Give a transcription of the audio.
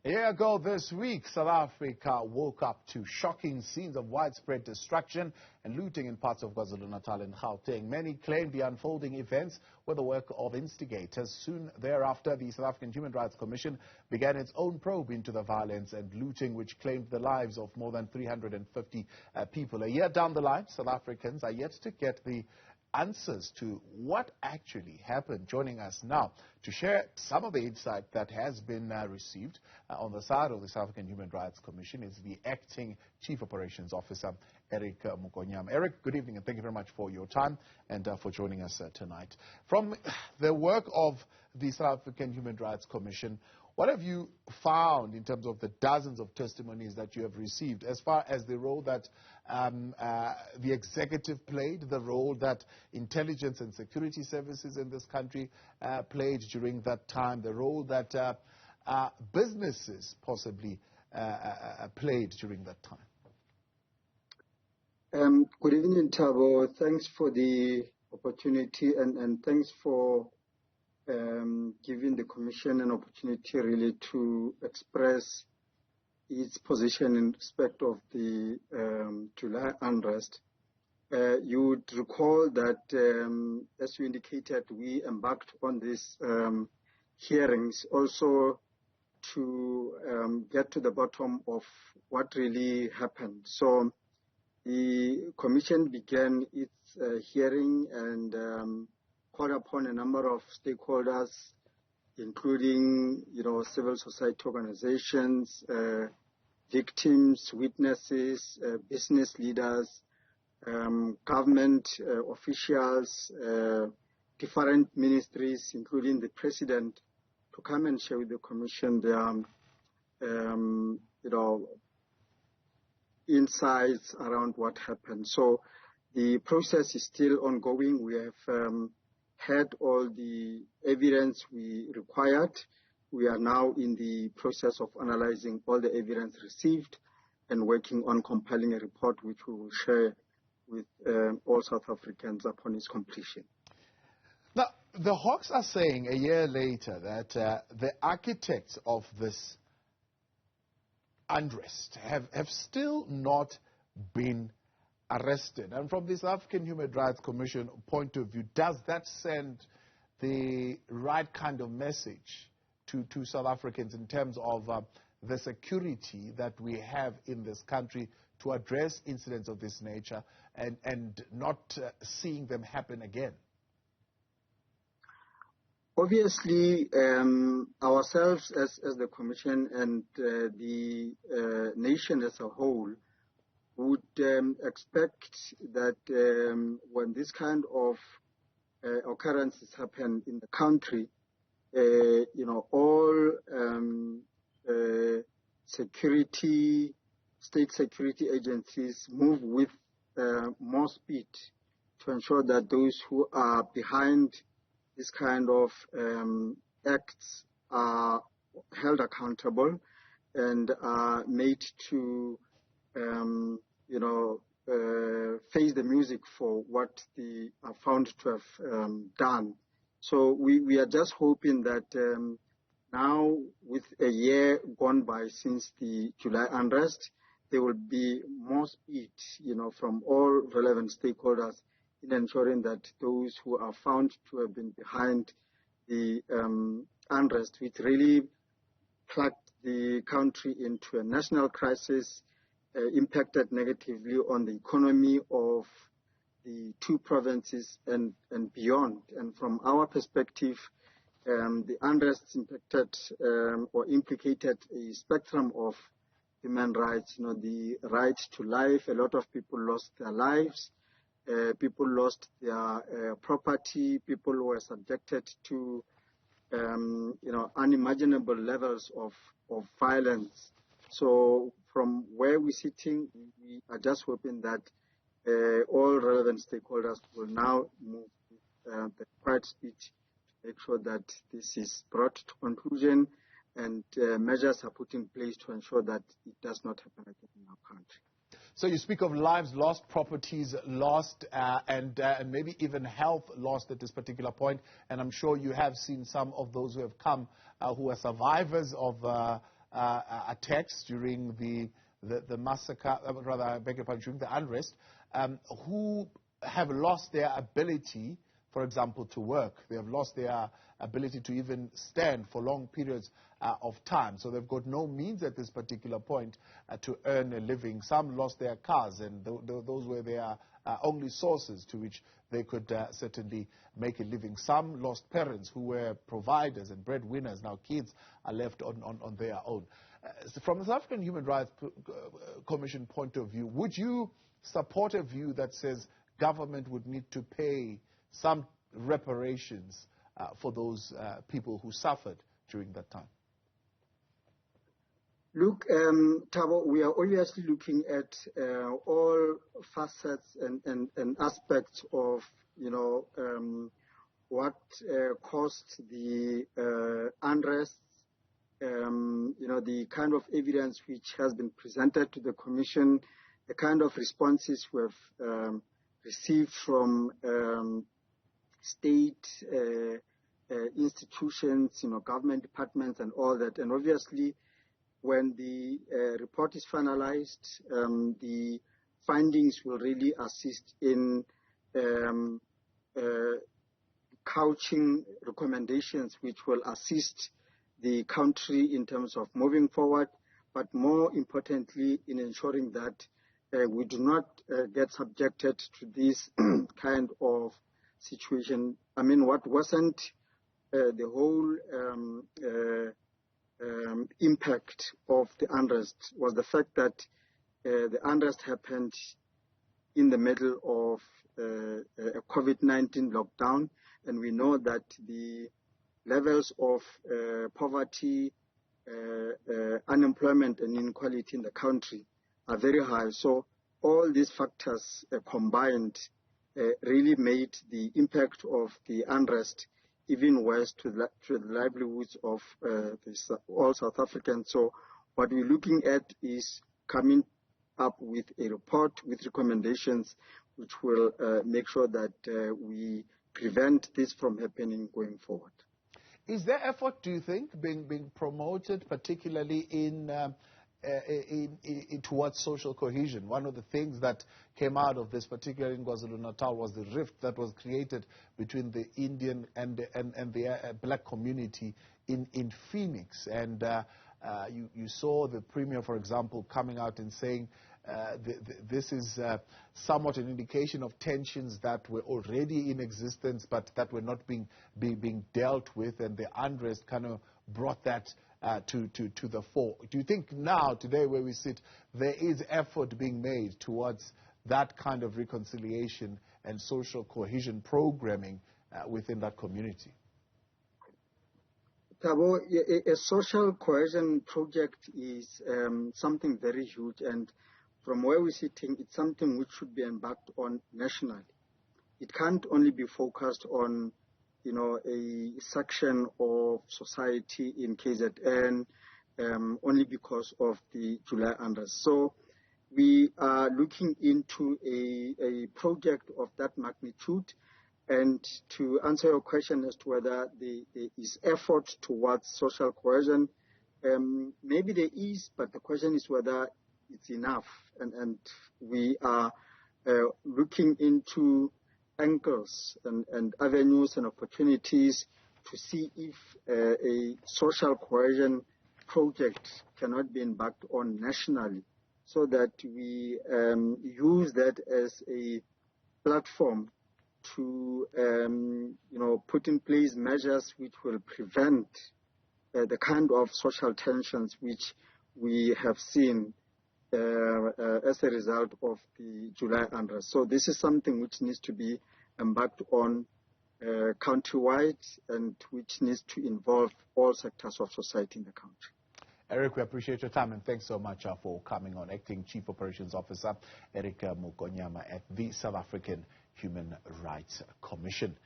A year ago this week, South Africa woke up to shocking scenes of widespread destruction and looting in parts of KwaZulu-Natal and Gauteng. Many claim the unfolding events were the work of instigators. Soon thereafter, the South African Human Rights Commission began its own probe into the violence and looting, which claimed the lives of more than 350 people. A year down the line, South Africans are yet to get the answers to what actually happened. Joining us now to share some of the insight that has been received on the side of the South African Human Rights Commission is the Acting Chief Operations Officer, Eric Mokonyama. Eric, good evening and thank you very much for your time and for joining us tonight. From the work of the South African Human Rights Commission, what have you found in terms of the dozens of testimonies that you have received as far as the role that the executive played, the role that intelligence and security services in this country played during that time, the role that businesses possibly played during that time? Good evening, Thabo. Thanks for the opportunity and thanks for giving the Commission an opportunity really to express its position in respect of the July unrest. You would recall that, as you indicated, we embarked on these hearings also to get to the bottom of what really happened. So the Commission began its hearing and called upon a number of stakeholders, including, civil society organizations, victims, witnesses, business leaders, government officials, different ministries, including the president, to come and share with the Commission their, insights around what happened. So the process is still ongoing. We have had all the evidence we required. We are now in the process of analyzing all the evidence received and working on compiling a report which we will share with all South Africans upon its completion. Now, the Hawks are saying a year later that the architects of this unrest have still not been arrested. And from the South African Human Rights Commission point of view, does that send the right kind of message to South Africans in terms of the security that we have in this country to address incidents of this nature and not seeing them happen again? Obviously, ourselves as the Commission and the nation as a whole would expect that when this kind of occurrences happen in the country, all state security agencies move with more speed to ensure that those who are behind this kind of acts are held accountable and are made to face the music for what they are found to have done. So we are just hoping that now, with a year gone by since the July unrest, there will be more speed, from all relevant stakeholders in ensuring that those who are found to have been behind the unrest, which really plugged the country into a national crisis, impacted negatively on the economy of the two provinces and beyond. And from our perspective, the unrest impacted or implicated a spectrum of human rights, the right to life. A lot of people lost their lives. People lost their property. People were subjected to, unimaginable levels of violence. So from where we're sitting, we are just hoping that all relevant stakeholders will now move with the required speed to make sure that this is brought to conclusion and measures are put in place to ensure that it does not happen again in our country. So you speak of lives lost, properties lost, and maybe even health lost at this particular point. And I'm sure you have seen some of those who have come who are survivors of attacks during the massacre, rather, I beg your pardon, during the unrest, who have lost their ability, for example, to work. They have lost their ability to even stand for long periods of time. So they've got no means at this particular point to earn a living. Some lost their cars, and those were their only sources to which they could certainly make a living. Some lost parents who were providers and breadwinners. Now kids are left on their own. From the South African Human Rights Commission point of view, would you support a view that says government would need to pay some reparations for those people who suffered during that time? Look, Thabo, we are obviously looking at all facets and aspects of, what caused the unrest, the kind of evidence which has been presented to the Commission, the kind of responses we've received from state institutions, government departments and all that. And obviously, when the report is finalized, the findings will really assist in couching recommendations which will assist the country in terms of moving forward, but more importantly in ensuring that we do not get subjected to this kind of situation. I mean, what wasn't the whole impact of the unrest was the fact that the unrest happened in the middle of a COVID-19 lockdown, and we know that the levels of poverty, unemployment and inequality in the country are very high. So all these factors combined really made the impact of the unrest even worse to the livelihoods of all South Africans. So what we're looking at is coming up with a report with recommendations which will make sure that we prevent this from happening going forward. Is there effort, do you think, being promoted, particularly in towards social cohesion? One of the things that came out of this, particularly in KwaZulu-Natal, was the rift that was created between the Indian and the black community in Phoenix. And you saw the Premier, for example, coming out and saying this is somewhat an indication of tensions that were already in existence, but that were not being dealt with, and the unrest kind of brought that to the fore. Do you think now, today, where we sit, there is effort being made towards that kind of reconciliation and social cohesion programming within that community? Thabo, a social cohesion project is something very huge, and from where we're sitting, it's something which should be embarked on nationally. It can't only be focused on, a section of society in KZN only because of the July unrest. So we are looking into a project of that magnitude. And to answer your question as to whether there is effort towards social cohesion, maybe there is, but the question is whether it's enough. And we are looking into angles and avenues and opportunities to see if a social cohesion project cannot be embarked on nationally, so that we use that as a platform to put in place measures which will prevent the kind of social tensions which we have seen as a result of the July unrest. So this is something which needs to be embarked on countrywide and which needs to involve all sectors of society in the country. Eric, we appreciate your time, and thanks so much for coming on. Acting Chief Operations Officer Eric Mokonyama at the South African Human Rights Commission.